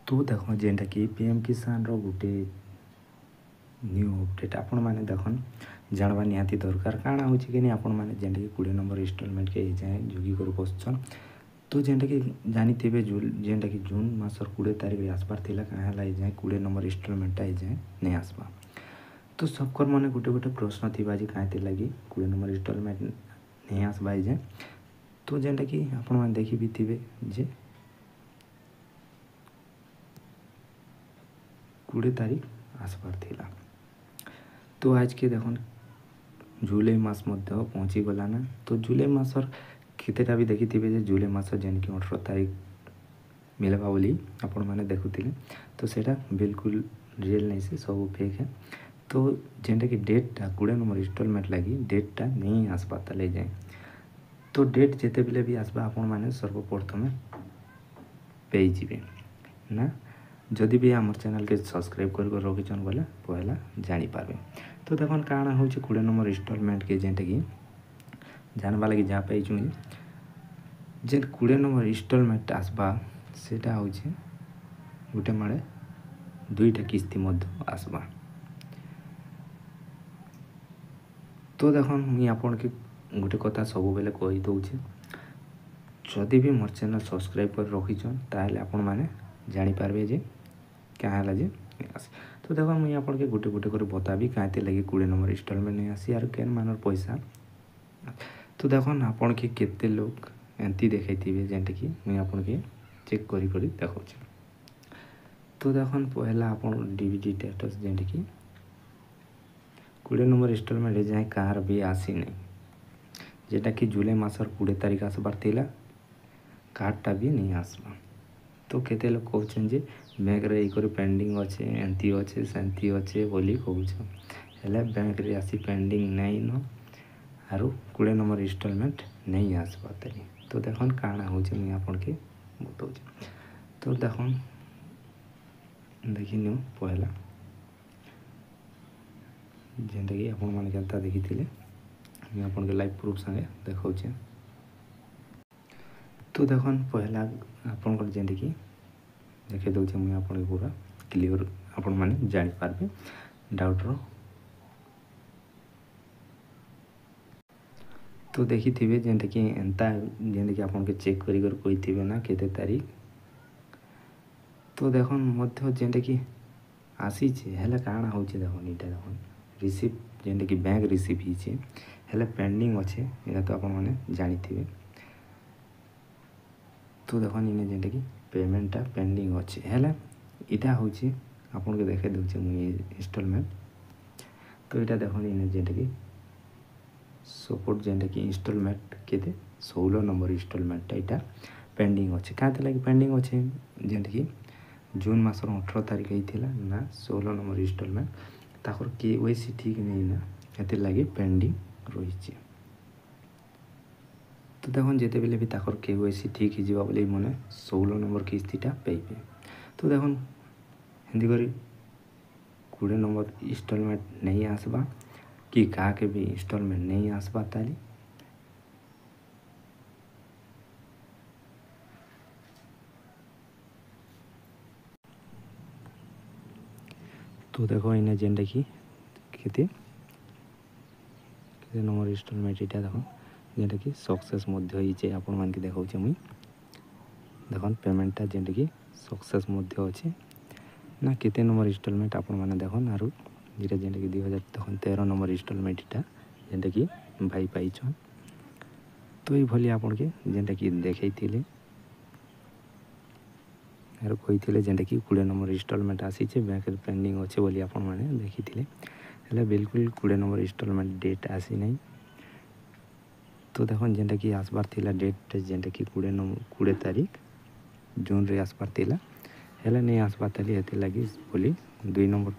तो देख जेनटा कि पीएम किसान रो गोटे न्यू अपडेट आपण मैंने देखन जानवा निहाती दरकार काଣା होची कि आपण मैंने जेनटा कि 20 नंबर इंस्टॉलमेंट के जाए जोगी कर बसछन। तो जेनटा कि जानिथिबे जेनटा कि जून मासर 20 तारिख रे आसबार थिला काहे लाई जाए 20 नंबर इंस्टॉलमेंट आई जाए नहीं आसबा। तो सबकर मने गोटे गोटे प्रश्न थिबा जे काहे लगी 20 नंबर इंस्टॉलमेंट नहीं आसबा आई जाए। तो जेनटा कि आपण मैंने देखि भी थिबे जे 20 तारिख आसबार थिला। तो आज के देखन जुलाई मास मध्य पहुँची गला ना। तो जुलाई मासर केतेटा भी देखी थे जे जुलाई मासर जेन कि 18 तारिख मिलवा बोली आपण मैंने देखुले। तो सेटा बिल्कुल रियल नहीं से सब फेक है। तो जेनटा कि डेटटा 20 नंबर इंस्टॉलमेंट लगी डेटटा नहीं आसबा ले जाए। तो डेट जिते बेले भी आसबा आपण मैंने सर्वप्रथम पे जीवे ना जदि भी आम चैनल के सब्सक्राइब कर रखिछन बोले पहला जानी पारबे। तो देखन काଣା होचे 20 नंबर इंस्टॉलमेंट के जेनटा कि जानवा लगी जा पाई जेन 20 नंबर इंस्टॉलमेंट आसबा सेटा होचे गोटे माड़े 2टा किस्ती मध्य आसबा। तो देखन मुई आपन के गोटे कथा सब बेले कहि दउचे जदि भी मोर चैनल सब्सक्राइब कर रखिछन ताले आपण माने जानी पारबे जे क्या है जे आसे। तो देखो मुझे आपन के गोटे गोटे कर बताबी कहीं लगे 20 नंबर इंस्टॉलमेंट नहीं आसी यार केन मानर पैसा। तो देखो आपन के केते लोग एंती देखै थिबे जेंटा कि मुझे आपन के चेक करी करी देखौ। तो देखो पहला आपन डीबीटी स्टेटस जेंटा कि 20 नंबर इंस्टॉलमेंट जाए कार भी आसी नहीं जेटा कि जुलाई मासर 20 तारिख आसबार थिला कार्डटा भी नहीं आसबा। तो केते लोग कहछन जे बैंक रे इकर पेंडिंग अच्छे एंती अच्छे सेंती अच्छे बोली कहछ हेले बैंक रे आसी पेंडिंग नहीं न आरु 20 नंबर इंस्टॉलमेंट नहीं आसबा तली। तो देखन काଣା होचे मैं आपन के बताउछ। तो देखन देखि नियो पहला जेंटा कि आपन माने केनता देखिथिले मैं आपन के लाइव प्रूफ संगे देखाउछे। तो देखन पहला आपन को जेंटा कि देखे दूचे मुझे आपन पूरा क्लियर आपण माने जानी पारबे डाउट रो। तो देखी थिबे जेंटा कि एंता जेंटा कि आपन के चेक करी कर कोई थिबे ना केते तारीख। तो देखन मध्य जेंटा कि आसी छे हेले काଣା होचे देखन इटा देखन रिसीव जेंटा कि बैंक रिसीव ही छे हेले पेंडिंग अच्छे एटा तो आपन माने जानी थिबे। तो देखन इने जेंटा कि पेमेंटटा पेंडिंग अच्छे हेले इटा होची आपन के देखे दउचे मुई इंस्टॉलमेंट। तो इटा देखन इने जेंटा कि सपोर्ट जेंटा कि इंस्टॉलमेंट केते 16 नंबर इंस्टॉलमेंट इटा पेंडिंग अच्छे काते लगी पेंडिंग अच्छे जेंटा कि जून मासर 18 तारिख हिथिला ना 16 नंबर इंस्टॉलमेंट ताकर केवाईसी ठीक नहीं ना एते लगी पेंडिंग रहिछि। तो देखन जेते बेले भी ताकर केवाईसी ठीक ही जीवा बोले मने 16 नंबर किस्तीटा पेइबे। तो देखन हिंदी करी 20 नंबर इंस्टॉलमेंट नहीं आसबा कि का के भी इंस्टॉलमेंट नहीं आसबा ताली। तो देखो इने जेंटा कि केते नंबर इंस्टॉलमेंट इटा देखो जेंटा कि सक्सेस मध्य हिचे आपण मान के देखाउचे मुई देखन पेमेंटटा जेंटा कि सक्सेस मध्य अच्छे ना केते नंबर इंस्टॉलमेंट आपण माने देखन आरु जेटा जेंटा कि 2013 नंबर इंस्टॉलमेंट इटा जेंटा कि भाई पाइछन। तो ये भली आपण के जेंटा कि देखैथिले आरु कहिथिले जेंटा कि 20 नंबर इंस्टॉलमेंट आसी छे बैंक रे पेंडिंग अच्छे बोली आपण माने देखिथिले हेले बिल्कुल 20 नंबर इंस्टॉलमेंट डेट आसी नहीं। तो देखन जेंटा कि आसबार थिला डेट जेंटा कि 20 तारिख जून रे आसबार थिला हेले नहीं आसबार तली हेते लगी बोली 2 नंबर